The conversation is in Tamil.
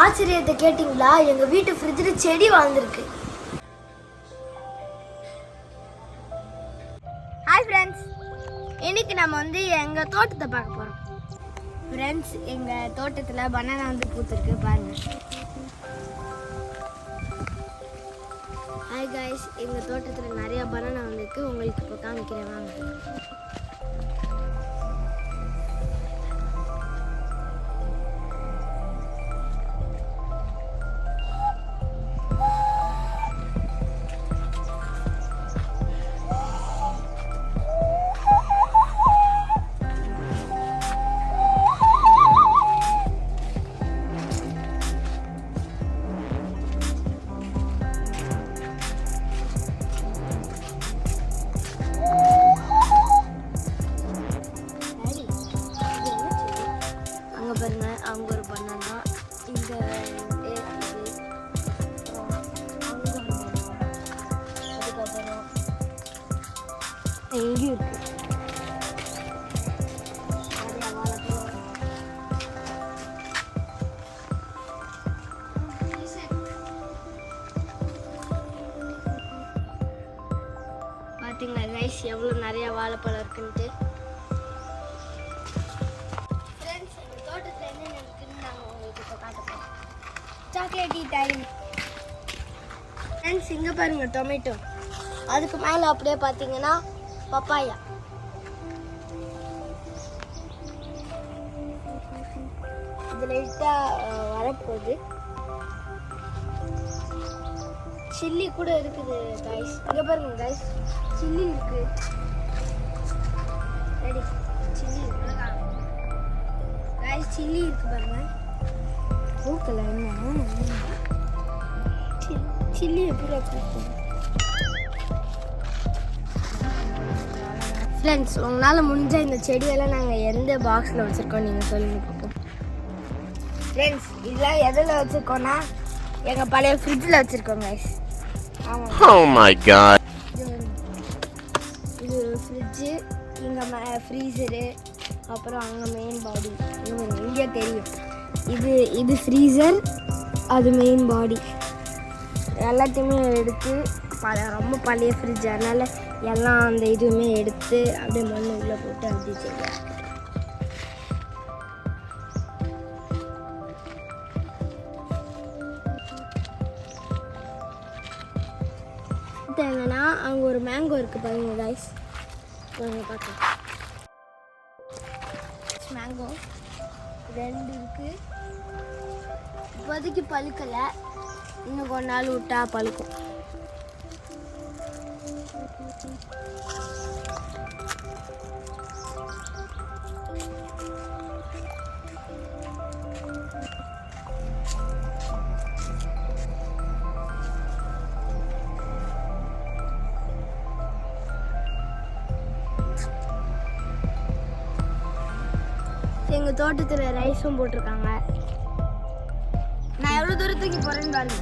ஆச்சரியத்தை கேட்டிங்களா? எங்கள் வீட்டு ஃப்ரிட்ஜில் செடி வாழ்ந்துருக்கு. ஹாய் ஃப்ரெண்ட்ஸ், இன்னைக்கு நம்ம எங்கள் தோட்டத்தை பார்க்க போகிறோம். ஃப்ரெண்ட்ஸ், எங்கள் தோட்டத்தில் பனானா பூத்துருக்கு பாருங்கள். ஹாய் காய்ஸ், எங்கள் தோட்டத்தில் நிறையா பனானா வந்திருக்கு. உங்களுக்கு இப்போ காமிக்கிறேன் வாங்க. பாருங்க, அவங்க ஒரு பனானா, இங்கே அதுக்கப்புறம் எங்கேயும் இருக்கு நிறையா வாழைப்பழம். பார்த்தீங்களா கைஸ், எவ்வளோ நிறையா வாழைப்பழம் இருக்குன்ட்டு. சாக்லேட் டைம் ஃப்ரெண்ட்ஸ், இங்கே பாருங்க டொமேட்டோ. அதுக்கு மேலே அப்படியே பார்த்தீங்கன்னா பப்பாயா. இது லைட்டாக வரப்போகுது. சில்லி கூட இருக்குது கைஸ். இங்கே பாருங்க கைஸ், சில்லி இருக்கு. ரெடி, சில்லி இருக்கு கைஸ், சில்லி இருக்கு பாருங்க. பூக்கல என்ன சில்லி எப்படி பூக்கும்? ஃப்ரெண்ட்ஸ், உங்களால் முடிஞ்ச இந்த செடியெல்லாம் நாங்கள் எந்த பாக்ஸில் வச்சுருக்கோம் நீங்கள் சொல்லுங்க பார்ப்போம். ஃப்ரெண்ட்ஸ், இதெல்லாம் எதில் வச்சுருக்கோன்னா எங்கள் பழைய ஃப்ரிட்ஜில் வச்சுருக்கோம் கைஸ். ஆமாம், oh my god, இது ஃப்ரிட்ஜு, இங்கே ஃப்ரீசரு, அப்புறம் அங்கே மெயின் பாடி. இங்கே தெரியும், இது ஃப்ரீசர், அது மெயின் பாடி. எல்லாத்தையுமே எடுத்து ரொம்ப பழைய ஃப்ரிட்ஜ், அதனால் எல்லாம் அந்த இதுவுமே எடுத்து அப்படியே மண் உள்ளே போட்டு அப்படி செய்யலாம். என்னன்னா அங்கே ஒரு மேங்கோ இருக்குது பாருங்க கைஸ், பார்க்கலாம். மேங்கோ 2 இருக்கு. இப்போதைக்கு பழுக்கலை, இன்னும் கொஞ்ச நாள் விட்டா பழுக்கும். எங்கள் தோட்டத்தில் ரைஸும் போட்டிருக்காங்க. நான் எவ்வளோ தூரத்துக்கு போகிறேன்னு பாருங்க.